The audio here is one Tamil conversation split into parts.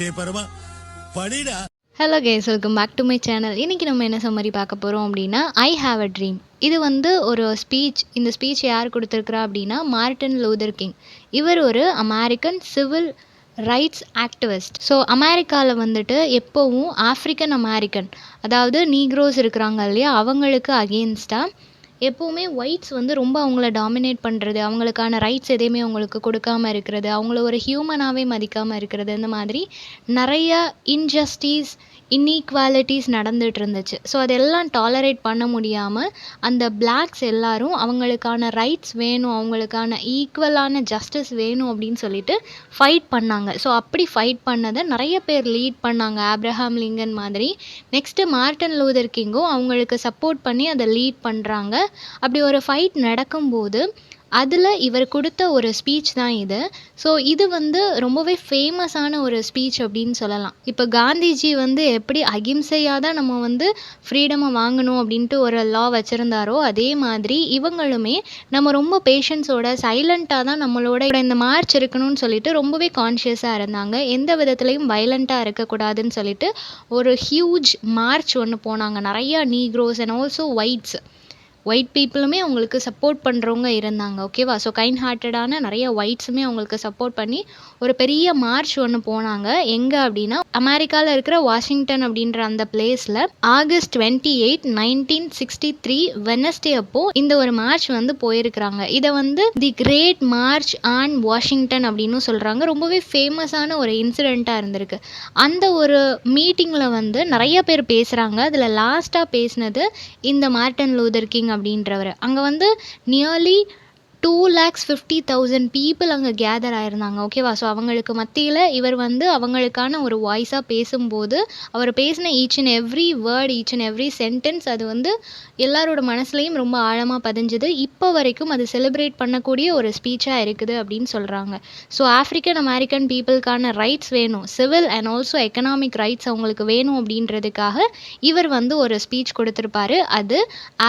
டே பரமா படிடா. Hello guys, welcome back to my channel. இன்றைக்கி நம்ம என்ன சம்மரி பார்க்க போகிறோம் அப்படின்னா, ஐ ஹாவ் அ ட்ரீம். இது வந்து ஒரு ஸ்பீச். இந்த ஸ்பீச் யார் கொடுத்துருக்குறா அப்படின்னா, மார்ட்டின் லூதர் கிங். இவர் ஒரு American civil rights activist. So அமெரிக்காவில் வந்துட்டு எப்போவும் ஆஃப்ரிக்கன் அமெரிக்கன், அதாவது நீக்ரோஸ் இருக்கிறாங்க இல்லையா, அவங்களுக்கு அகெயின்ஸ்டாக எப்போவுமே ஒயிட்ஸ் வந்து ரொம்ப அவங்கள டாமினேட் பண்ணுறது, அவங்களுக்கான ரைட்ஸ் எதையுமே அவங்களுக்கு கொடுக்காம இருக்கிறது, அவங்கள ஒரு ஹியூமனாகவே மதிக்காமல் இருக்கிறது, இந்த மாதிரி நிறைய இன்ஜஸ்டிஸ், இன்ஈக்வாலிட்டிஸ் நடந்துகிட்டு இருந்துச்சு. ஸோ அதெல்லாம் டாலரேட் பண்ண முடியாமல் அந்த பிளாக்ஸ் எல்லாரும் அவங்களுக்கான ரைட்ஸ் வேணும், அவங்களுக்கான ஈக்குவலான ஜஸ்டிஸ் வேணும் அப்படின்னு சொல்லிட்டு ஃபைட் பண்ணாங்க. ஸோ அப்படி ஃபைட் பண்ணதை நிறைய பேர் லீட் பண்ணாங்க, ஆப்ரஹாம் லிங்கன் மாதிரி. நெக்ஸ்ட்டு மார்ட்டின் லூதர் கிங்கும் அவங்களுக்கு சப்போர்ட் பண்ணி அதை லீட் பண்ணுறாங்க. அப்படி ஒரு ஃபைட் நடக்கும்போது அதில் இவர் கொடுத்த ஒரு ஸ்பீச் தான் இது. ஸோ இது வந்து ரொம்பவே ஃபேமஸான ஒரு ஸ்பீச் அப்படின்னு சொல்லலாம். இப்போ காந்திஜி வந்து எப்படி அகிம்சையாக தான் நம்ம வந்து ஃப்ரீடமை வாங்கணும் அப்படின்ட்டு ஒரு லா வச்சுருந்தாரோ, அதே மாதிரி இவங்களுமே நம்ம ரொம்ப பேஷன்ஸோட சைலண்ட்டாக தான் நம்மளோட இந்த மார்ச் இருக்கணும்னு சொல்லிட்டு ரொம்பவே கான்ஷியஸாக இருந்தாங்க. எந்த விதத்துலையும் வைலண்ட்டாக இருக்கக்கூடாதுன்னு சொல்லிட்டு ஒரு ஹியூஜ் மார்ச் ஒன்று போனாங்க. நிறையா நீக்ரோஸ் அண்ட் ஆல்சோ ஒயிட் பீப்புளுமே அவங்களுக்கு சப்போர்ட் பண்ணுறவங்க இருந்தாங்க, ஓகேவா. ஸோ கைண்ட் ஹார்ட்டடான நிறைய ஒயிட்ஸுமே அவங்களுக்கு சப்போர்ட் பண்ணி ஒரு பெரிய மார்ச் ஒன்று போனாங்க. எங்கே அப்படின்னா, அமெரிக்காவில் இருக்கிற வாஷிங்டன் அப்படின்ற அந்த பிளேஸில் ஆகஸ்ட் 28, 1963 வெனஸ்டே அப்போது இந்த ஒரு மார்ச் வந்து போயிருக்கிறாங்க. இதை வந்து தி கிரேட் மார்ச் ஆன் வாஷிங்டன் அப்படின்னு சொல்கிறாங்க. ரொம்பவே ஃபேமஸான ஒரு இன்சிடெண்ட்டாக இருந்திருக்கு. அந்த ஒரு மீட்டிங்கில் வந்து நிறைய பேர் பேசுகிறாங்க. அதில் லாஸ்ட்டாக பேசினது இந்த மார்ட்டின் லூதர் கிங் அப்படின்றவர். அங்கே வந்து நியர்லி 2,50,000 பீப்புள் அங்கே கேதர் ஆயிருந்தாங்க, ஓகேவா. ஸோ அவங்களுக்கு மத்தியில் இவர் வந்து அவங்களுக்கான ஒரு வாய்ஸாக பேசும்போது அவர் பேசின each and every word, each and every sentence அது வந்து எல்லாரோட மனசுலையும் ரொம்ப ஆழமாக பதிஞ்சுது. இப்போ வரைக்கும் அது செலிப்ரேட் பண்ணக்கூடிய ஒரு ஸ்பீச்சாக இருக்குது அப்படின்னு சொல்கிறாங்க. ஸோ ஆஃப்ரிக்கன் அமெரிக்கன் பீப்புளுக்கான ரைட்ஸ் வேணும், civil and also economic rights அவங்களுக்கு வேணும் அப்படின்றதுக்காக இவர் வந்து ஒரு ஸ்பீச் கொடுத்துருப்பாரு. அது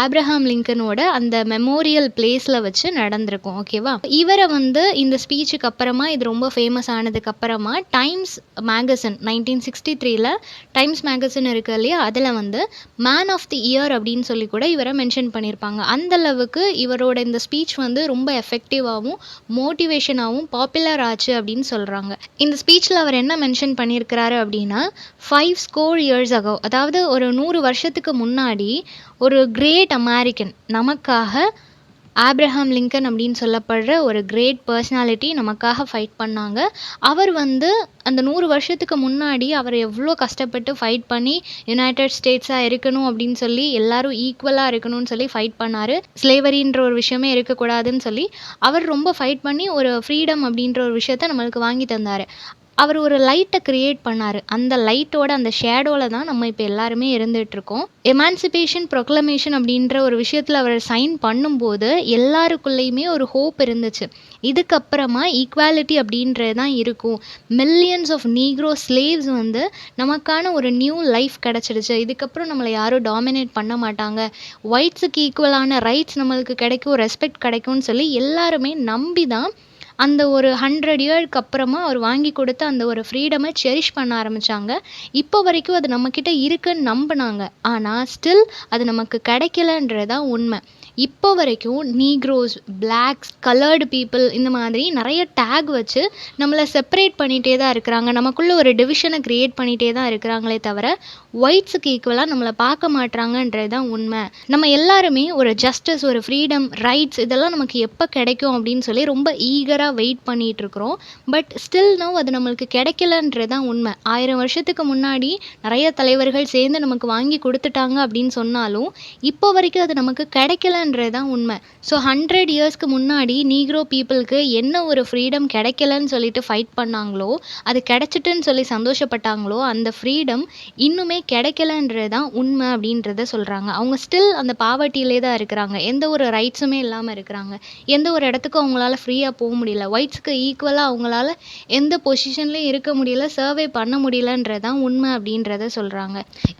ஆப்ரஹாம் லிங்கனோட அந்த மெமோரியல் பிளேஸில் வச்சு நடந்திருக்கும், ஓகேவா. இவரை வந்து இந்த ஸ்பீச்சுக்கு அப்புறமா, இது ரொம்ப ஃபேமஸ் ஆனதுக்கு அப்புறமா டைம்ஸ் மேகசின் 1963 டைம்ஸ் மேகசின் இருக்கு இல்லையா, அதில் வந்து மேன் ஆஃப் தி இயர் அப்படின்னு சொல்லி கூட இவரை மென்ஷன் பண்ணியிருப்பாங்க. அந்த அளவுக்கு இவரோட இந்த ஸ்பீச் வந்து ரொம்ப எஃபெக்டிவாகவும் மோட்டிவேஷனாகவும் பாப்புலர் ஆச்சு அப்படின்னு சொல்கிறாங்க. இந்த ஸ்பீச்சில் அவர் என்ன மென்ஷன் பண்ணியிருக்கிறாரு அப்படின்னா, 5 score years ago, அதாவது ஒரு 100 வருஷத்துக்கு முன்னாடி ஒரு கிரேட் அமெரிக்கன் நமக்காக, ஆப்ரஹாம் லிங்கன் அப்படின்னு சொல்லப்படுற ஒரு கிரேட் பர்சனாலிட்டி நமக்காக ஃபைட் பண்ணாங்க. அவர் வந்து அந்த 100 வருஷத்துக்கு முன்னாடி அவர் எவ்வளோ கஷ்டப்பட்டு ஃபைட் பண்ணி யுனைடெட் ஸ்டேட்ஸாக இருக்கணும் அப்படின்னு சொல்லி, எல்லாரும் ஈக்குவலாக இருக்கணும்னு சொல்லி ஃபைட் பண்ணார். ஸ்லேவரின்ற ஒரு விஷயமே இருக்கக்கூடாதுன்னு சொல்லி அவர் ரொம்ப ஃபைட் பண்ணி ஒரு ஃப்ரீடம் அப்படின்ற ஒரு விஷயத்த நம்மளுக்கு வாங்கி தந்தார். அவர் ஒரு லைட்டை க்ரியேட் பண்ணார். அந்த லைட்டோட அந்த ஷேடோவில் தான் நம்ம இப்போ எல்லாருமே இருந்துகிட்ருக்கோம். எமான்சிபேஷன் ப்ரொக்ளமேஷன் அப்படின்ற ஒரு விஷயத்தில் அவர் சைன் பண்ணும்போது எல்லாருக்குள்ளேயுமே ஒரு ஹோப் இருந்துச்சு. இதுக்கப்புறமா ஈக்குவாலிட்டி அப்படின்றது தான் இருக்கும். மில்லியன்ஸ் ஆஃப் நீக்ரோ ஸ்லேவ்ஸ் வந்து நமக்கான ஒரு நியூ லைஃப் கிடச்சிடுச்சு. இதுக்கப்புறம் நம்மளை யாரும் டாமினேட் பண்ண மாட்டாங்க. ஒயிட்ஸுக்கு ஈக்குவலான ரைட்ஸ் நம்மளுக்கு கிடைக்கும், ரெஸ்பெக்ட் கிடைக்கும்னு சொல்லி எல்லாருமே நம்பி தான் அந்த ஒரு 100 இயர்க்கு அப்புறமா அவர் வாங்கி கொடுத்த அந்த ஒரு ஃப்ரீடமை செரிஷ் பண்ண ஆரம்பித்தாங்க. இப்போ வரைக்கும் அது நம்மக்கிட்ட இருக்குன்னு நம்பினாங்க. ஆனால் ஸ்டில் அது நமக்கு கிடைக்கலன்றதான் உண்மை. இப்போ வரைக்கும் நீக்ரோஸ், பிளாக்ஸ், கலர்டு பீப்புள் இந்த மாதிரி நிறைய டேக் வச்சு நம்மளை செப்பரேட் பண்ணிகிட்டே தான் இருக்கிறாங்க. நமக்குள்ளே ஒரு டிவிஷனை க்ரியேட் பண்ணிகிட்டே தான் இருக்கிறாங்களே தவிர ஒயிட்ஸுக்கு ஈக்குவலாக நம்மளை பார்க்க மாட்றாங்கன்றது தான் உண்மை. நம்ம எல்லாருமே ஒரு ஜஸ்டிஸ், ஒரு ஃப்ரீடம், ரைட்ஸ் இதெல்லாம் நமக்கு எப்போ கிடைக்கும் அப்படின்னு சொல்லி ரொம்ப ஈகராக வெயிட் பண்ணிகிட்ருக்குறோம். பட் ஸ்டில் நவ் அது நம்மளுக்கு கிடைக்கலன்றது தான் உண்மை. 1000 வருஷத்துக்கு முன்னாடி நிறைய தலைவர்கள் சேர்ந்து நமக்கு வாங்கி கொடுத்துட்டாங்க அப்படின்னு சொன்னாலும் இப்போ வரைக்கும் அது நமக்கு கிடைக்கலன்றது தான் உண்மை. ஸோ 100 இயர்ஸ்க்கு முன்னாடி நீக்ரோ பீப்புளுக்கு என்ன ஒரு ஃப்ரீடம் கிடைக்கலன்னு சொல்லிட்டு ஃபைட் பண்ணாங்களோ, அது கிடைச்சிட்டுன்னு சொல்லி சந்தோஷப்பட்டாங்களோ, அந்த ஃப்ரீடம் இன்னுமே கிடைக்கலன்றது தான் உண்மை அப்படின்றத சொல்கிறாங்க. அவங்க ஸ்டில் அந்த பாவர்ட்டியிலே தான் இருக்கிறாங்க. எந்த ஒரு ரைட்ஸுமே இல்லாமல் இருக்கிறாங்க. எந்த ஒரு இடத்துக்கும் அவங்களால ஃப்ரீயாக போக முடியல. ஒயிட்ஸுக்கு ஈக்குவலாக அவங்களால எந்த பொசிஷன்லேயும் இருக்க முடியல, சர்வே பண்ண முடியலன்றது தான் உண்மை அப்படின்றத சொல்கிறாங்க.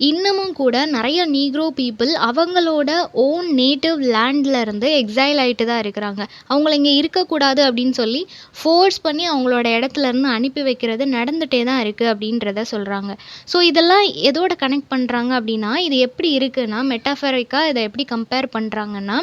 இன்னமும் கூட நிறைய நீக்ரோ பீப்புள் அவங்களோட ஓன் நேட்டிவ் லேண்டில் இருந்து எக்ஸைல் ஆகிட்டு தான் இருக்கிறாங்க. அவங்கள இங்கே இருக்கக்கூடாது அப்படின்னு சொல்லி ஃபோர்ஸ் பண்ணி அவங்களோட இடத்துல இருந்து அனுப்பி வைக்கிறது நடந்துகிட்டே தான் இருக்குது அப்படின்றத சொல்கிறாங்க. ஸோ இதெல்லாம் எதோட கனெக்ட் பண்ணுறாங்க அப்படின்னா, இது எப்படி இருக்குன்னா மெட்டாஃபரிக்காக இதை எப்படி கம்பேர் பண்ணுறாங்கன்னா,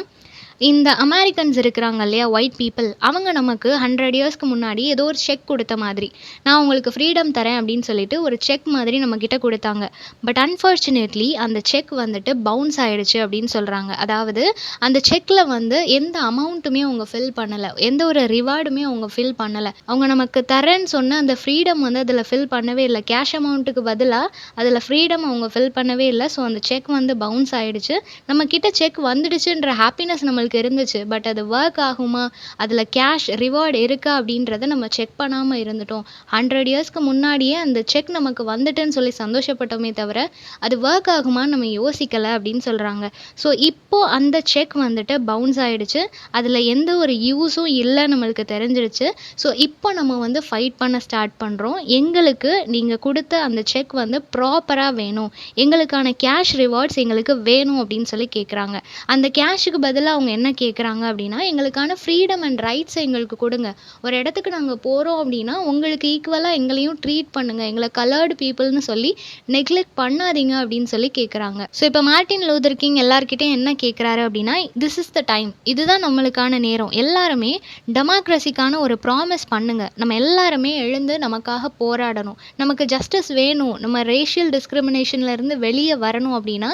இந்த அமெரிக்கன்ஸ் இருக்கிறாங்க இல்லையா, ஒயிட் பீப்புள், அவங்க நமக்கு 100 இயர்ஸ்க்கு முன்னாடி ஏதோ ஒரு செக் கொடுத்த மாதிரி, நான் உங்களுக்கு ஃப்ரீடம் தரேன் அப்படின்னு சொல்லிட்டு ஒரு செக் மாதிரி நம்மக்கிட்ட கொடுத்தாங்க. பட் அன்ஃபார்ச்சுனேட்லி அந்த செக் வந்துட்டு பவுன்ஸ் ஆயிடுச்சு அப்படின்னு சொல்கிறாங்க. அதாவது அந்த செக்கில் வந்து எந்த அமௌண்ட்டுமே அவங்க ஃபில் பண்ணலை, எந்த ஒரு ரிவார்டுமே அவங்க ஃபில் பண்ணலை. அவங்க நமக்கு தரேன்னு சொன்ன அந்த ஃப்ரீடம் வந்து அதில் ஃபில் பண்ணவே இல்லை. கேஷ் அமௌண்ட்டுக்கு பதிலாக அதில் ஃப்ரீடம் அவங்க ஃபில் பண்ணவே இல்லை. ஸோ அந்த செக் வந்து பவுன்ஸ் ஆயிடுச்சு. நம்மக்கிட்ட செக் வந்துடுச்சுன்ற ஹாப்பினஸ் நம்மளுக்கு இருந்துச்சு. பட் அது ஒர்க் ஆகுமா, அதில் கேஷ் ரிவார்டு இருக்கா அப்படின்றத நம்ம செக் பண்ணாமல் இருந்துட்டோம். 100 இயர்ஸ்க்கு முன்னாடியே அந்த செக் நமக்கு வந்துட்டுன்னு சொல்லி சந்தோஷப்பட்டோமே தவிர அது ஒர்க் ஆகுமான்னு நம்ம யோசிக்கலை அப்படின்னு சொல்கிறாங்க. ஸோ இப்போது அந்த செக் வந்துட்டு பவுன்ஸ் ஆகிடுச்சு. அதில் எந்த ஒரு யூஸும் இல்லை நம்மளுக்கு தெரிஞ்சிடுச்சு. ஸோ இப்போ நம்ம வந்து ஃபைட் பண்ண ஸ்டார்ட் பண்ணுறோம். எங்களுக்கு நீங்கள் கொடுத்த அந்த செக் வந்து ப்ராப்பராக வேணும், எங்களுக்கான கேஷ் ரிவார்ட்ஸ் எங்களுக்கு வேணும் அப்படின்னு சொல்லி கேட்குறாங்க. அந்த கேஷுக்கு பதிலாக அவங்க என்ன கேட்குறாங்க அப்படின்னா, எங்களுக்கான ஃப்ரீடம் அண்ட் ரைட்ஸை எங்களுக்கு கொடுங்க. ஒரு இடத்துக்கு நாங்கள் போகிறோம் அப்படின்னா உங்களுக்கு ஈக்குவலாக எங்களையும் ட்ரீட் பண்ணுங்கள், எங்களை கலர்டு பீப்புள்னு சொல்லி நெக்லெக்ட் பண்ணாதீங்க அப்படின்னு சொல்லி கேட்குறாங்க. ஸோ இப்போ மார்ட்டின் லூதர் கிங் எல்லார்கிட்டையும் என்ன கேட்குறாரு அப்படின்னா, திஸ் இஸ் த டைம், இதுதான் நம்மளுக்கான நேரம், எல்லாருமே டெமோக்ரஸிக்கான ஒரு ப்ராமிஸ் பண்ணுங்க, நம்ம எல்லாருமே எழுந்து நமக்காக போராடணும், நமக்கு ஜஸ்டிஸ் வேணும், நம்ம ரேஷியல் டிஸ்கிரிமினேஷன்லேருந்து வெளியே வரணும் அப்படின்னா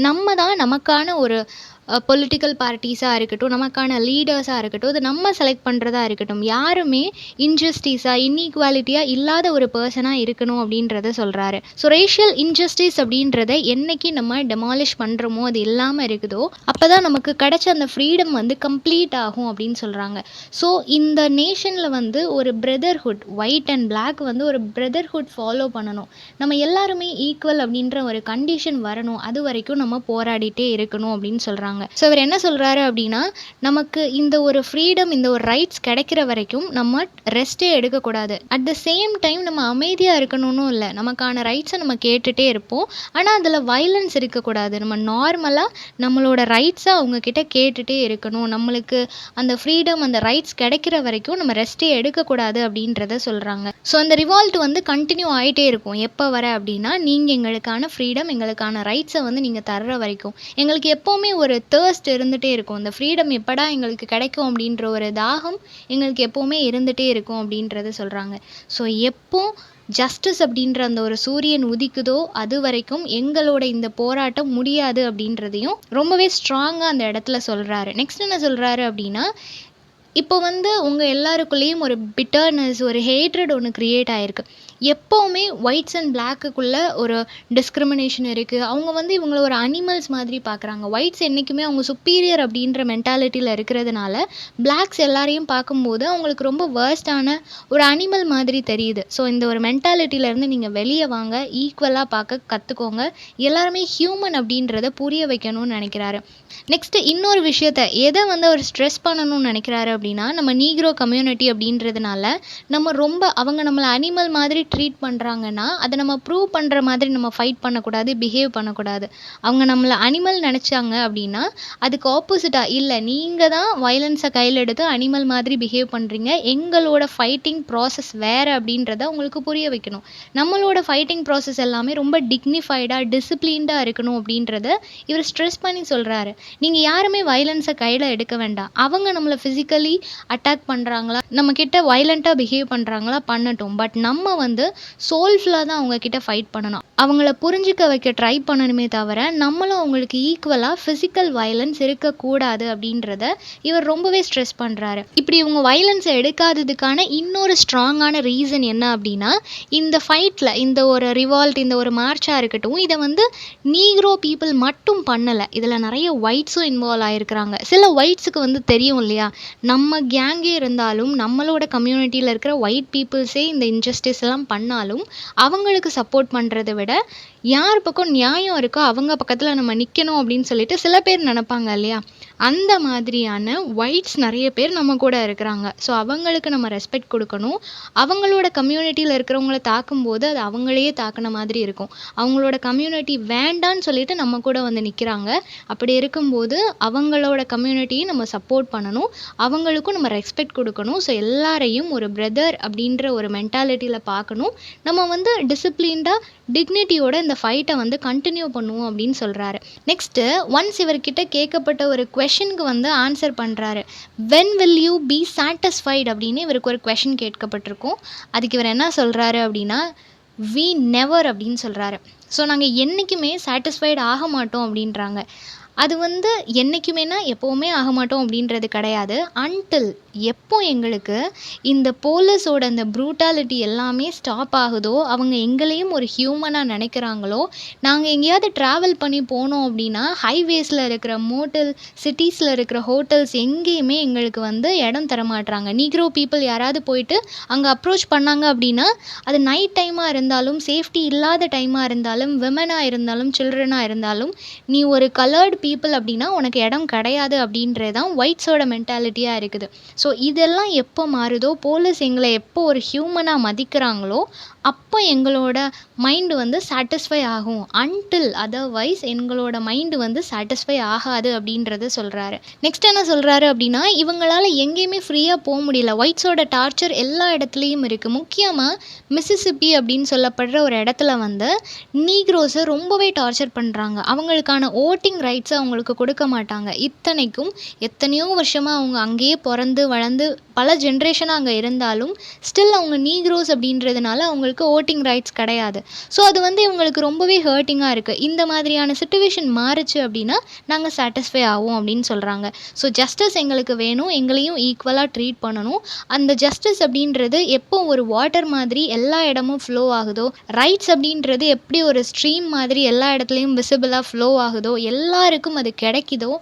நம்ம தான் நமக்கான ஒரு பொலிட்டிக்கல் பார்ட்டிஸாக இருக்கட்டும், நமக்கான லீடர்ஸாக இருக்கட்டும், இது நம்ம செலக்ட் பண்ணுறதா இருக்கட்டும், யாருமே இன்ஜஸ்டிஸாக இன்இக்வாலிட்டியாக இல்லாத ஒரு பர்சனாக இருக்கணும் அப்படின்றத சொல்கிறாரு. ஸோ ரேஷியல் இன்ஜஸ்டிஸ் அப்படின்றத என்னைக்கு நம்ம டெமாலிஷ் பண்ணுறோமோ, அது இல்லாமல் இருக்குதோ, அப்போ தான் நமக்கு கிடைச்ச அந்த ஃப்ரீடம் வந்து கம்ப்ளீட் ஆகும் அப்படின்னு சொல்கிறாங்க. ஸோ இந்த நேஷனில் வந்து ஒரு பிரதர்ஹுட், ஒயிட் அண்ட் பிளாக் வந்து ஒரு பிரதர்ஹுட் ஃபாலோ பண்ணணும், நம்ம எல்லாருமே ஈக்குவல் அப்படின்ற ஒரு கண்டிஷன் வரணும், அது வரைக்கும் நம்ம போராடிட்டே இருக்கணும் அப்படின்னு சொல்கிறாங்க. ஸோ இவர் என்ன சொல்கிறாரு அப்படின்னா, நமக்கு இந்த ஒரு ஃப்ரீடம், இந்த ஒரு ரைட்ஸ் கிடைக்கிற வரைக்கும் நம்ம ரெஸ்ட்டே எடுக்கக்கூடாது. அட் த சேம் டைம் நம்ம அமைதியாக இருக்கணும்னு இல்லை, நமக்கான ரைட்ஸை நம்ம கேட்டுகிட்டே இருப்போம். ஆனால் அதில் வைலன்ஸ் இருக்கக்கூடாது. நம்ம நார்மலாக நம்மளோட ரைட்ஸை அவங்கக்கிட்ட கேட்டுகிட்டே இருக்கணும். நம்மளுக்கு அந்த ஃப்ரீடம், அந்த ரைட்ஸ் கிடைக்கிற வரைக்கும் நம்ம ரெஸ்ட்டே எடுக்கக்கூடாது அப்படின்றத சொல்கிறாங்க. ஸோ அந்த ரிவால்ட் வந்து கண்டினியூ ஆகிட்டே இருக்கும். எப்போ வர அப்படின்னா, நீங்கள் எங்களுக்கான ஃப்ரீடம், எங்களுக்கான ரைட்ஸை வந்து நீங்கள் தர்ற வரைக்கும் எங்களுக்கு எப்போவுமே ஒரு தேர்ஸ்ட் இருந்துகிட்டே இருக்கும். இந்த ஃப்ரீடம் எப்படா எங்களுக்கு கிடைக்கும் அப்படின்ற ஒரு தாகம் எங்களுக்கு எப்போவுமே இருந்துகிட்டே இருக்கும் அப்படின்றத சொல்கிறாங்க. ஸோ எப்போ ஜஸ்டிஸ் அப்படின்ற அந்த ஒரு சூரியன் உதிக்குதோ அது வரைக்கும் எங்களோட இந்த போராட்டம் முடியாது அப்படின்றதையும் ரொம்பவே ஸ்ட்ராங்காக அந்த இடத்துல சொல்கிறாரு. நெக்ஸ்ட் என்ன சொல்கிறாரு அப்படின்னா, இப்போ வந்து உங்கள் எல்லாருக்குள்ளேயும் ஒரு பிட்டர்னஸ், ஒரு ஹேட்ரட் ஒன்று க்ரியேட் ஆகிருக்கு. எப்போவுமே ஒயிட்ஸ் அண்ட் பிளாக்குக்குள்ளே ஒரு டிஸ்கிரிமினேஷன் இருக்குது. அவங்க வந்து இவங்கள ஒரு அனிமல்ஸ் மாதிரி பார்க்குறாங்க. ஒயிட்ஸ் என்றைக்குமே அவங்க சுப்பீரியர் அப்படின்ற மென்டாலிட்டியில் இருக்கிறதுனால பிளாக்ஸ் எல்லாரையும் பார்க்கும்போது அவங்களுக்கு ரொம்ப வேர்ஸ்டான ஒரு அனிமல் மாதிரி தெரியுது. ஸோ இந்த ஒரு மென்டாலிட்டியிலேருந்து நீங்கள் வெளியே வாங்க, ஈக்குவலாக பார்க்க கற்றுக்கோங்க, எல்லாருமே ஹியூமன் அப்படின்றத புரிய வைக்கணும்னு நினைக்கிறாரு. நெக்ஸ்ட்டு இன்னொரு விஷயத்த எதை வந்து அவர் ஸ்ட்ரெஸ் பண்ணணும்னு நினைக்கிறாரு அப்படின்னா, நம்ம நீக்ரோ கம்யூனிட்டி அப்படின்றதுனால நம்ம ரொம்ப அவங்க நம்மளை அனிமல் மாதிரி ட்ரீட் பண்ணுறாங்கன்னா அதை நம்ம ப்ரூவ் பண்ணுற மாதிரி நம்ம ஃபைட் பண்ணக்கூடாது, பிஹேவ் பண்ணக்கூடாது. அவங்க நம்மளை அனிமல் நினச்சாங்க அப்படின்னா அதுக்கு ஆப்போசிட்டாக, இல்லை நீங்கள் தான் வயலன்ஸை கையில் எடுத்து அனிமல் மாதிரி பிஹேவ் பண்ணுறீங்க, எங்களோட ஃபைட்டிங் ப்ராசஸ் வேறு அப்படின்றத உங்களுக்கு புரிய வைக்கணும். நம்மளோட ஃபைட்டிங் ப்ராசஸ் எல்லாமே ரொம்ப டிக்னிஃபைடாக, டிசிப்ளின்டாக இருக்கணும் அப்படின்றத இவர் ஸ்ட்ரெஸ் பண்ணி சொல்கிறாரு. நீங்கள் யாருமே வயலன்ஸை கையில் எடுக்க வேண்டாம். அவங்க நம்மளை ஃபிசிக்கலி அட்டாக் பண்ணுறாங்களா, நம்மக்கிட்ட வயலண்ட்டாக பிஹேவ் பண்ணுறாங்களா, பண்ணட்டும். பட் நம்ம வந்து சோல்ஃபுல்லாக தான் அவங்கக்கிட்ட ஃபைட் பண்ணணும். அவங்கள புரிஞ்சிக்க வைக்க ட்ரை பண்ணணுமே தவிர நம்மளும் அவங்களுக்கு ஈக்குவலாக ஃபிசிக்கல் வயலன்ஸ் இருக்கக்கூடாது அப்படின்றத இவர் ரொம்பவே ஸ்ட்ரெஸ் பண்ணுறாரு. இப்படி இவங்க வயலன்ஸை எடுக்காததுக்கான இன்னொரு ஸ்ட்ராங்கான ரீசன் என்ன அப்படின்னா, இந்த ஃபைட்டில் இந்த ஒரு ரிவால்ட், இந்த ஒரு மார்ச்சாக இருக்கட்டும், இதை வந்து நீக்ரோ பீப்புள் மட்டும் பண்ணலை, இதில் நிறைய ஒயிட்ஸும் இன்வால்வ் ஆகிருக்கிறாங்க. சில ஒயிட்ஸுக்கு வந்து தெரியும் இல்லையா, நம்ம கேங்கே இருந்தாலும் நம்மளோட கம்யூனிட்டியில் இருக்கிற ஒயிட் பீப்புள்ஸே இந்த இன்ஜஸ்டிஸ் எல்லாம் பண்ணாலும் அவங்களுக்கு சப்போர்ட் பண்ணுறதை விட யார் பக்கம் நியாயம் இருக்கோ அவங்க பக்கத்தில் நம்ம நிற்கணும் அப்படின்னு சொல்லிட்டு சில பேர் நினைப்பாங்க இல்லையா. அந்த மாதிரியான ஒயிட்ஸ் நிறைய பேர் நம்ம கூட இருக்கிறாங்க. ஸோ அவங்களுக்கு நம்ம ரெஸ்பெக்ட் கொடுக்கணும். அவங்களோட கம்யூனிட்டியில் இருக்கிறவங்கள தாக்கும்போது அது அவங்களையே தாக்குன மாதிரி இருக்கும். அவங்களோட கம்யூனிட்டி வேண்டான்னு சொல்லிட்டு நம்ம கூட வந்து நிற்கிறாங்க. அப்படி இருக்கும்போது அவங்களோட கம்யூனிட்டியை நம்ம சப்போர்ட் பண்ணணும். அவங்களுக்கும் நம்ம ரெஸ்பெக்ட் கொடுக்கணும். ஸோ எல்லாரையும் ஒரு பிரதர் அப்படின்ற ஒரு மென்டாலிட்டியில் பார்க்கணும். நம்ம வந்து டிசிப்ளின்டாக டிக்னிட்டியோட இந்த ஃபைட்டை வந்து கண்டினியூ பண்ணுவோம் அப்படின்னு சொல்கிறாரு. நெக்ஸ்ட்டு ஒன்ஸ் இவர்கிட்ட கேட்கப்பட்ட ஒரு கொஷனுக்கு வந்து ஆன்சர் பண்ணுறாரு. When will you B satisfied அப்படின்னு இவருக்கு ஒரு கொஷின் கேட்கப்பட்டிருக்கும். அதுக்கு இவர் என்ன சொல்கிறாரு அப்படின்னா, வி நெவர் அப்படின்னு சொல்கிறாரு. ஸோ நாங்கள் என்றைக்குமே சாட்டிஸ்ஃபைடு ஆக மாட்டோம் அப்படின்றாங்க. அது வந்து என்றைக்குமேனா எப்போவுமே ஆக மாட்டோம் அப்படின்றது கிடையாது. அன்டில் எப்போ எங்களுக்கு இந்த போலீஸோட அந்த ப்ரூட்டாலிட்டி எல்லாமே ஸ்டாப் ஆகுதோ, அவங்க எங்களையும் ஒரு ஹியூமனாக நினைக்கிறாங்களோ, நாங்கள் எங்கேயாவது ட்ராவல் பண்ணி போனோம் அப்படின்னா ஹைவேஸில் இருக்கிற மோட்டல், சிட்டிஸில் இருக்கிற ஹோட்டல்ஸ் எங்கேயுமே எங்களுக்கு வந்து இடம் தர மாட்றாங்க. நீக்ரோ பீப்புள் யாராவது போயிட்டு அங்கே அப்ரோச் பண்ணாங்க அப்படின்னா, அது நைட் டைமாக இருந்தாலும், சேஃப்டி இல்லாத டைமாக இருந்தாலும், விமனாக இருந்தாலும், சில்ட்ரனாக இருந்தாலும், நீ ஒரு கலர்டு பீப்புள் அப்படின்னா உனக்கு இடம் கிடையாது அப்படின்றது தான் ஒயிட்ஸோட மென்டாலிட்டியாக இருக்குது. ஸோ இதெல்லாம் எப்போ மாறுதோ, போலீஸ் எங்களை எப்போ ஒரு ஹியூமனாக மதிக்கிறாங்களோ அப்போ எங்களோட மைண்டு வந்து சாட்டிஸ்ஃபை ஆகும். அன்டில் அதர்வைஸ் எங்களோட மைண்டு வந்து சாட்டிஸ்ஃபை ஆகாது அப்படின்றத சொல்கிறாரு. நெக்ஸ்ட் என்ன சொல்கிறாரு அப்படின்னா, இவங்களால் எங்கேயுமே ஃப்ரீயாக போக முடியல. ஒயிட்ஸோட டார்ச்சர் எல்லா இடத்துலையும் இருக்குது. முக்கியமாக மிசிசிப்பி அப்படின்னு சொல்லப்படுற ஒரு இடத்துல வந்து நீக்ரோஸை ரொம்பவே டார்ச்சர் பண்ணுறாங்க. அவங்களுக்கான ஓட்டிங் ரைட்ஸை அவங்களுக்கு கொடுக்க மாட்டாங்க. இத்தனைக்கும் எத்தனையோ வருஷமாக அவங்க அங்கேயே பிறந்து வளர்ந்து பல ஜென்ரேஷனாக அங்கே இருந்தாலும் ஸ்டில் அவங்க நீக்ரோஸ் அப்படின்றதுனால அவங்களுக்கு ஓட்டிங் ரைட்ஸ் கிடையாது. ஸோ அது வந்து இவங்களுக்கு ரொம்பவே ஹர்ட்டிங்காக இருக்குது. இந்த மாதிரியான சிச்சுவேஷன் மாறுச்சு அப்படின்னா நாங்கள் சாட்டிஸ்ஃபை ஆகும் அப்படின்னு சொல்கிறாங்க. ஸோ ஜஸ்டிஸ் எங்களுக்கு வேணும், எங்களையும் ஈக்குவலாக ட்ரீட் பண்ணணும். அந்த ஜஸ்டிஸ் அப்படின்றது எப்போ ஒரு வாட்டர் மாதிரி எல்லா இடமும் ஃப்ளோ ஆகுதோ, ரைட்ஸ் அப்படின்றது எப்படி ஒரு ஸ்ட்ரீம் மாதிரி எல்லா இடத்துலையும் விசிபிளாக ஃப்ளோ ஆகுதோ, எல்லாருக்கும் அது கிடைக்குதோ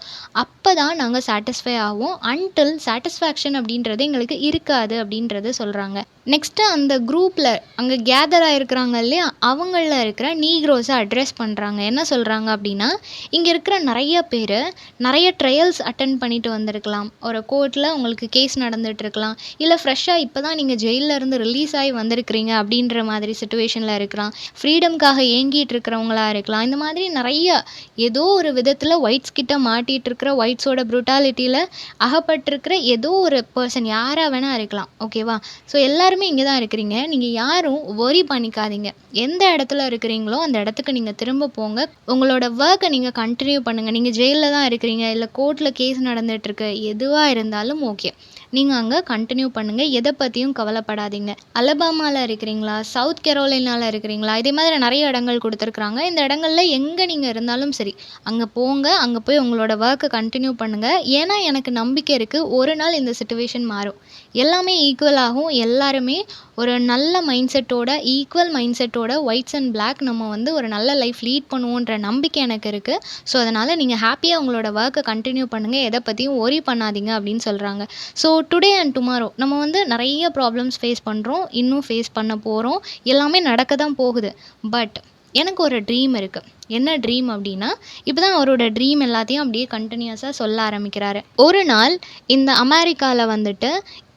அப்போ தான் நாங்கள் சாட்டிஸ்ஃபை ஆகும். அன்டில் சாட்டிஸ்ஃபேக்ஷன் அப்படின்றது எங்களுக்கு இருக்காது அப்படின்றத சொல்கிறாங்க. நெக்ஸ்ட்டு அந்த குரூப்பில் அங்கே கேதர் ஆகிருக்கிறாங்க இல்லையா, அவங்களில் இருக்கிற நீக்ரோஸை அட்ரெஸ் பண்ணுறாங்க. என்ன சொல்கிறாங்க அப்படின்னா, இங்கே இருக்கிற நிறைய பேர் நிறைய ட்ரையல்ஸ் அட்டன் பண்ணிட்டு வந்திருக்கலாம். ஒரு கோர்ட்டில் உங்களுக்கு கேஸ் நடந்துகிட்ருக்கலாம், இல்லை ஃப்ரெஷ்ஷாக இப்போ தான் நீங்கள் ஜெயிலிருந்து ரிலீஸ் ஆகி வந்திருக்கிறீங்க அப்படின்ற மாதிரி சுச்சுவேஷனில் இருக்கலாம். ஃப்ரீடம்காக ஏங்கிட்டு இருக்கிறவங்களா இருக்கலாம். இந்த மாதிரி நிறைய ஏதோ ஒரு விதத்தில் ஒயிட்ஸ் கிட்ட மாட்டிகிட்டு இருக்கிற, ஒயிட்ஸோட ப்ரூட்டாலிட்டியில் அகப்பட்டிருக்கிற ஏதோ ஒரு பர்சன் யாராக வேணால் இருக்கலாம். ஓகேவா? ஸோ எல்லாருமே இங்கே தான் இருக்கிறீங்க. நீங்கள் யாரும் ஒரி பண்ணிக்காதீங்க. எந்த இடத்துல இருக்கிறீங்களோ அந்த இடத்துக்கு நீங்கள் திரும்ப போங்க. உங்களோட ஒர்க்கை நீங்கள் கண்டினியூ பண்ணுங்கள். நீங்கள் ஜெயிலில் தான் இருக்கிறீங்க, இல்லை கோர்ட்டில் கேஸ் நடந்துகிட்ருக்கு, எதுவாக இருந்தாலும் ஓகே, நீங்கள் அங்கே கண்டினியூ பண்ணுங்கள். எதை பற்றியும் கவலைப்படாதீங்க. அலபாமாவில் இருக்கிறீங்களா, சவுத் கெரோலினாவில் இருக்கிறீங்களா, இதே மாதிரி நிறைய இடங்கள் கொடுத்துருக்குறாங்க. இந்த இடங்களில் எங்கே நீங்கள் இருந்தாலும் சரி, அங்கே போங்க. அங்கே போய் உங்களோட ஒர்க்கை கண்டினியூ பண்ணுங்கள். ஏன்னா எனக்கு நம்பிக்கை இருக்குது, ஒரு நாள் இந்த சிச்சுவேஷன் மாறும். எல்லாமே ஈக்குவல் ஆகும். எல்லாருமே ஒரு நல்ல மைண்ட் செட்டோட, ஈக்குவல் மைண்ட் செட்டோட ஒயிட்ஸ் அண்ட் பிளாக் நம்ம வந்து ஒரு நல்ல லைஃப் லீட் பண்ணுவோன்ற நம்பிக்கை எனக்கு இருக்குது. ஸோ அதனால் நீங்கள் ஹாப்பியாக உங்களோட ஒர்க்கை கண்டினியூ பண்ணுங்கள். எதை பற்றியும் ஒரி பண்ணாதீங்க அப்படின்னு சொல்கிறாங்க. ஸோ டுடே அண்ட் டுமாரோ நம்ம வந்து நிறைய ப்ராப்ளம்ஸ் ஃபேஸ் பண்ணுறோம், இன்னும் ஃபேஸ் பண்ண போகிறோம். எல்லாமே நடக்க தான் போகுது. பட் எனக்கு ஒரு ட்ரீம் இருக்குது. என்ன ட்ரீம் அப்படின்னா, இப்போ தான் அவரோட ட்ரீம் எல்லாத்தையும் அப்படியே கண்டினியூஸாக சொல்ல ஆரம்பிக்கிறாரு. ஒரு நாள் இந்த அமெரிக்காவில் வந்துட்டு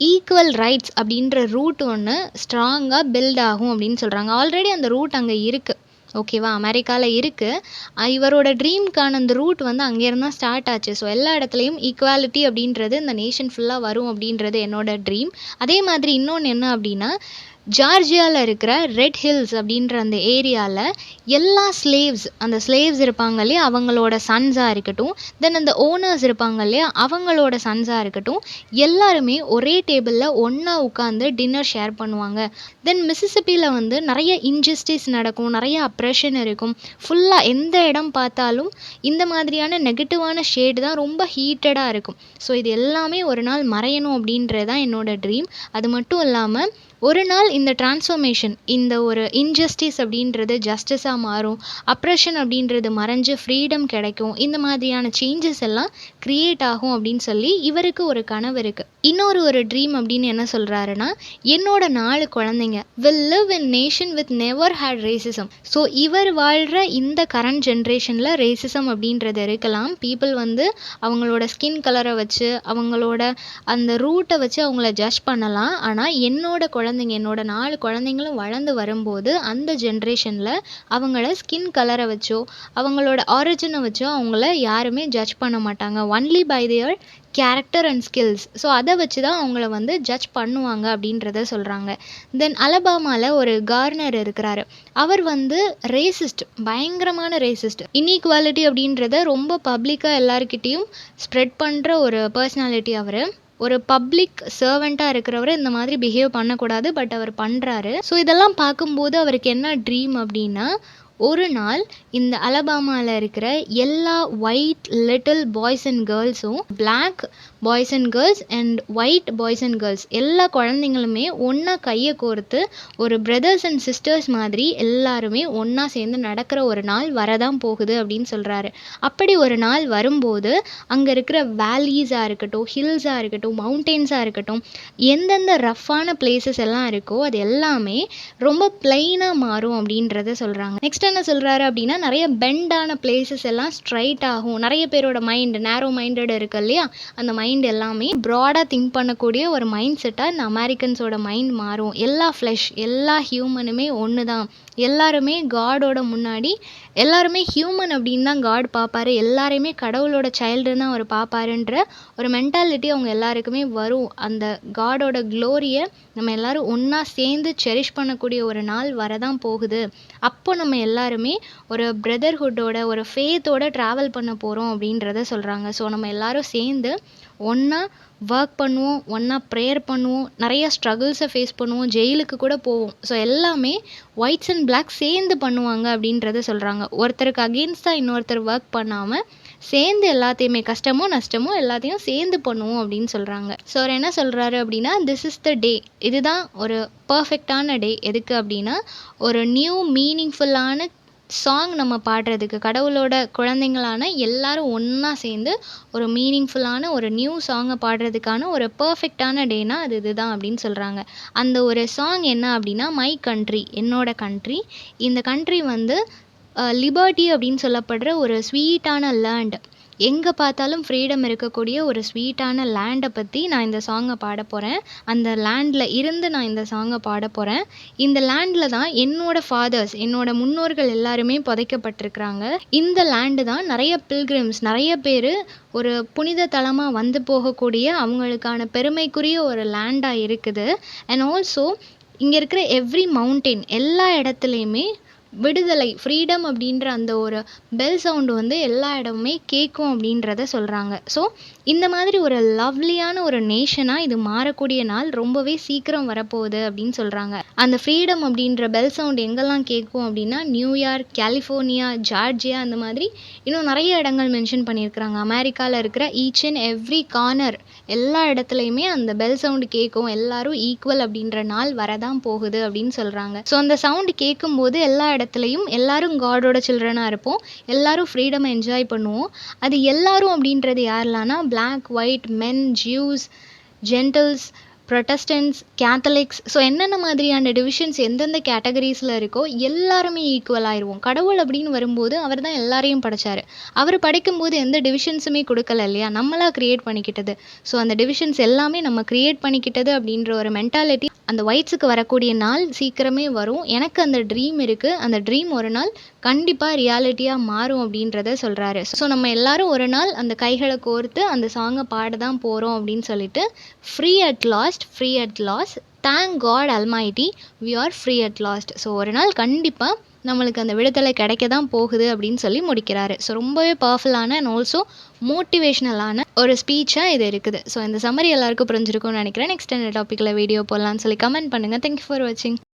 ஈக்குவல் ரைட்ஸ் அப்படின்ற ரூட் ஒன்று ஸ்ட்ராங்காக பில்ட் ஆகும் அப்படின்னு சொல்கிறாங்க. ஆல்ரெடி அந்த ரூட் அங்கே இருக்குது. ஓகேவா? அமெரிக்காவில் இருக்குது. இவரோட ட்ரீம்க்கான அந்த ரூட் வந்து அங்கேருந்து தான் ஸ்டார்ட் ஆச்சு. ஸோ எல்லா இடத்துலையும் ஈக்குவாலிட்டி அப்படின்றது இந்த நேஷன் ஃபுல்லாக வரும் அப்படின்றது என்னோட ட்ரீம். அதே மாதிரி இன்னொன்று என்ன அப்படின்னா, ஜார்ஜியாவில் இருக்கிற ரெட் ஹில்ஸ் அப்படின்ற அந்த ஏரியாவில் எல்லா அந்த ஸ்லேவ்ஸ் இருப்பாங்க இல்லையா, அவங்களோட சன்ஸாக இருக்கட்டும், தென் அந்த ஓனர்ஸ் இருப்பாங்க இல்லையா, அவங்களோட சன்ஸாக இருக்கட்டும், எல்லாருமே ஒரே டேபிளில் ஒன்றா உட்காந்து டின்னர் ஷேர் பண்ணுவாங்க. தென் மிசிசிப்பியில் வந்து நிறைய இன்ஜஸ்டிஸ் நடக்கும், நிறைய அப்ரெஷன் இருக்கும். ஃபுல்லாக எந்த இடம் பார்த்தாலும் இந்த மாதிரியான நெகட்டிவான ஷேடு தான் ரொம்ப ஹீட்டடாக இருக்கும். ஸோ இது எல்லாமே ஒரு நாள் மறையணும் அப்படின்றது தான் என்னோட ட்ரீம். அது மட்டும் இல்லாமல் ஒரு நாள் இந்த டிரான்ஸ்ஃபர்மேஷன், இந்த ஒரு இன்ஜஸ்டிஸ் அப்படின்றது ஜஸ்டிஸாக மாறும், அப்ரெஷன் அப்படின்றது மறைஞ்சு ஃப்ரீடம் கிடைக்கும். இந்த மாதிரியான சேஞ்சஸ் எல்லாம் கிரியேட் ஆகும் அப்படின்னு சொல்லி இவருக்கு ஒரு கனவு இருக்குது. இன்னொரு ட்ரீம் அப்படின்னு என்ன சொல்கிறாருன்னா, என்னோட 4 குழந்தைங்க will live in nation with never had racism. So இவர் வாழ்கிற இந்த கரண்ட் ஜென்ரேஷனில் ரேசிசம் அப்படின்றது இருக்கலாம். பீப்புள் வந்து அவங்களோட ஸ்கின் கலரை வச்சு அவங்களோட அந்த ரூட்டை வச்சு அவங்கள ஜட்ஜ் பண்ணலாம். ஆனால் என்னோட குழந்தைங்க, என்னோட 4 குழந்தைங்களும் வளர்ந்து வரும்போது அந்த ஜென்ரேஷனில் அவங்கள ஸ்கின் கலரை வச்சோ அவங்களோட ஆரிஜினை வச்சோ அவங்கள யாருமே ஜட்ஜ் பண்ண மாட்டாங்க. Only by their character and skills. So அதை வச்சு தான் அவங்கள வந்து ஜட்ஜ் பண்ணுவாங்க அப்படின்றத சொல்கிறாங்க. தென் அலபாமாவில் ஒரு கார்னர் இருக்கிறாரு. அவர் வந்து ரேசிஸ்ட், பயங்கரமான ரேசிஸ்ட். இன்ஈக்வாலிட்டி அப்படின்றத ரொம்ப பப்ளிக்காக எல்லாருக்கிட்டேயும் ஸ்ப்ரெட் பண்ணுற ஒரு பர்சனாலிட்டி அவர். ஒரு பப்ளிக் சர்வெண்ட்டாக இருக்கிறவர் இந்த மாதிரி பிஹேவ் பண்ணக்கூடாது, பட் அவர் பண்ணுறாரு. ஸோ இதெல்லாம் பார்க்கும்போது அவருக்கு என்ன ட்ரீம் அப்படின்னா, ஒரு நாள் இந்த அலபாமாவில் இருக்கிற எல்லா ஒயிட் லிட்டில் பாய்ஸ் அண்ட் கேர்ள்ஸும் black boys and girls and white boys and girls எல்லா குழந்தைங்களுமே ஒன்றா கையை கோர்த்து ஒரு பிரதர்ஸ் அண்ட் சிஸ்டர்ஸ் மாதிரி எல்லாருமே ஒன்றா சேர்ந்து நடக்கிற ஒரு நாள் வரதான் போகுது அப்படின்னு சொல்கிறாரு. அப்படி ஒரு நாள் வரும்போது அங்கே இருக்கிற வேலிஸாக இருக்கட்டும், ஹில்ஸாக இருக்கட்டும், மவுண்டெயின்ஸாக இருக்கட்டும், எந்தெந்த ரஃப்பான பிளேசஸ் எல்லாம் இருக்கோ அது எல்லாமே ரொம்ப பிளெயினாக மாறும் அப்படின்றத சொல்கிறாங்க. நெக்ஸ்ட் என்ன சொல்கிறாரு அப்படின்னா, நிறைய பெண்டான பிளேசஸ் எல்லாம் ஸ்ட்ரைட் ஆகும். நிறைய பேரோட மைண்ட் நேரோ மைண்டட் இருக்கு இல்லையா, அந்த மைண்ட் எல்லாமே ப்ராடாக திங்க் பண்ணக்கூடிய ஒரு மைண்ட் செட்டாக இந்த அமெரிக்கன்ஸோட மைண்ட் மாறும். எல்லா ஃப்ளஷ், எல்லா ஹியூமனுமே ஒன்று தான். எல்லாருமே காடோட முன்னாடி எல்லாருமே ஹியூமன் அப்படின்னு தான் காட் பார்ப்பாரு. எல்லாரையுமே கடவுளோட சைல்டுன்னு தான் அவர் பார்ப்பாருன்ற ஒரு மென்டாலிட்டி அவங்க எல்லாருக்குமே வரும். அந்த காடோட க்ளோரியை நம்ம எல்லாரும் ஒன்றா சேர்ந்து செரிஷ் பண்ணக்கூடிய ஒரு நாள் வரதான் போகுது. அப்போ நம்ம எல்லாருமே ஒரு பிரதர்ஹுட்டோட ஒரு ஃபேத்தோட ட்ராவல் பண்ண போகிறோம் அப்படின்றத சொல்கிறாங்க. ஸோ நம்ம எல்லாரும் சேர்ந்து ஒன்றா ஒர்க் பண்ணுவோம், ஒன்றா ப்ரேயர் பண்ணுவோம், நிறைய ஸ்ட்ரகிள்ஸை ஃபேஸ் பண்ணுவோம், ஜெயிலுக்கு கூட போவோம். ஸோ எல்லாமே ஒயிட்ஸ் அண்ட் பிளாக் சேர்ந்து பண்ணுவாங்க அப்படின்றத சொல்கிறாங்க. ஒருத்தருக்கு அகெயின்ஸ்டாக இன்னொருத்தர் ஒர்க் பண்ணாமல் சேர்ந்து எல்லாத்தையுமே கஷ்டமோ நஷ்டமோ எல்லாத்தையும் சேர்ந்து பண்ணுவோம் அப்படின்னு சொல்கிறாங்க. ஸோ அவர் என்ன சொல்கிறாரு அப்படின்னா, திஸ் இஸ் த டே, இதுதான் ஒரு பர்ஃபெக்டான டே. எதுக்கு அப்படின்னா, ஒரு நியூ மீனிங்ஃபுல்லான சாங் நம்ம பாடுறதுக்கு, கடவுளோட குழந்தைங்களான எல்லாரும் ஒன்றா சேர்ந்து ஒரு மீனிங்ஃபுல்லான ஒரு நியூ சாங்கை பாடுறதுக்கான ஒரு பர்ஃபெக்டான டேனா அது இதுதான் அப்படின்னு சொல்கிறாங்க. அந்த ஒரு சாங் என்ன அப்படின்னா, மை கண்ட்ரி, என்னோட கண்ட்ரி. இந்த கண்ட்ரி வந்து லிபர்ட்டி அப்படின்னு சொல்லப்படுற ஒரு ஸ்வீட்டான லேண்ட். எங்கே பார்த்தாலும் ஃப்ரீடம் இருக்கக்கூடிய ஒரு ஸ்வீட்டான லேண்டை பற்றி நான் இந்த சாங்கை பாட போகிறேன். அந்த லேண்டில் இருந்து நான் இந்த சாங்கை பாட போகிறேன். இந்த லேண்டில் தான் என்னோடய ஃபாதர்ஸ், என்னோட முன்னோர்கள் எல்லாருமே புதைக்கப்பட்டிருக்கிறாங்க. இந்த லேண்டு தான் நிறைய பில்கிரிம்ஸ், நிறைய பேர் ஒரு புனித தலமாக வந்து போகக்கூடிய அவங்களுக்கான பெருமைக்குரிய ஒரு லேண்டாக இருக்குது. அண்ட் ஆல்சோ இங்கே இருக்கிற எவ்ரி மவுண்டெயின், எல்லா இடத்துலையுமே விடுதலை, ஃப்ரீடம் அப்படின்ற அந்த ஒரு பெல் சவுண்டு வந்து எல்லா இடமுமே கேட்கும் அப்படின்றத சொல்கிறாங்க. ஸோ இந்த மாதிரி ஒரு லவ்லியான ஒரு நேஷனாக இது மாறக்கூடிய நாள் ரொம்பவே சீக்கிரம் வரப்போகுது அப்படின்னு சொல்கிறாங்க. அந்த ஃப்ரீடம் அப்படின்ற பெல் சவுண்ட் எங்கெல்லாம் கேட்கும் அப்படின்னா, நியூயார்க், கலிஃபோர்னியா, ஜார்ஜியா, அந்த மாதிரி இன்னும் நிறைய இடங்கள் மென்ஷன் பண்ணியிருக்கிறாங்க. அமெரிக்காவில் இருக்கிற ஈச் அண்ட் எவ்ரி கார்னர் எல்லா இடத்துலையுமே அந்த பெல் சவுண்டு கேட்கும். எல்லாரும் ஈக்குவல் அப்படின்ற நாள் வரதான் போகுது அப்படின்னு சொல்கிறாங்க. ஸோ அந்த சவுண்டு கேட்கும்போது எல்லா இடத்துலையும் எல்லாரும் காடோட சில்ட்ரனாக இருப்போம், எல்லாரும் ஃப்ரீடம் என்ஜாய் பண்ணுவோம். அது எல்லாரும் அப்படின்றது யாரெல்லாம்னா, பிளாக், ஒயிட், மென், ஜூஸ், ஜென்டில்ஸ், ப்ரொட்டஸ்டன்ஸ், கேத்தலிக்ஸ். ஸோ என்னென்ன மாதிரியான டிவிஷன்ஸ் எந்தெந்த கேட்டகரிஸில் இருக்கோ எல்லாருமே ஈக்குவல் ஆயிடுவோம். கடவுள் அப்படின்னு வரும்போது அவர் தான் எல்லாரையும் படைச்சார். அவர் படைக்கும்போது எந்த டிவிஷன்ஸுமே கொடுக்கல இல்லையா, நம்மளாக க்ரியேட் பண்ணிக்கிட்டது. ஸோ அந்த டிவிஷன்ஸ் எல்லாமே நம்ம க்ரியேட் பண்ணிக்கிட்டது அப்படின்ற ஒரு மென்டாலிட்டி அந்த ஒயிட்ஸுக்கு வரக்கூடிய நாள் சீக்கிரமே வரும். எனக்கு அந்த ட்ரீம் இருக்குது. அந்த ட்ரீம் ஒரு நாள் கண்டிப்பாக ரியாலிட்டியாக மாறும் அப்படின்றத சொல்கிறாரு. ஸோ நம்ம எல்லாரும் ஒரு நாள் அந்த கைகளை கோர்த்து அந்த சாங்கை பாட தான் போகிறோம் அப்படின்னு சொல்லிட்டு, free at last, free at last, thank God almighty, we are free at last. So ஒரு நாள் கண்டிப்பாக நம்மளுக்கு அந்த விடுதலை கிடைக்க தான் போகுது அப்படின்னு சொல்லி முடிக்கிறாரு. ஸோ ரொம்பவே பவர்ஃபுல்லான அண்ட் ஆல்சோ மோட்டிவேஷ்னலான ஒரு ஸ்பீச்சாக இது இருக்குது. ஸோ இந்த சம்மரி எல்லாருக்கும் புரிஞ்சிருக்கும்னு நினைக்கிறேன். நெக்ஸ்ட் என்ன டாப்பிக்கில் வீடியோ போடலான்னு சொல்லி கமெண்ட் பண்ணுங்கள். தேங்க்யூ ஃபார் வாட்சிங்.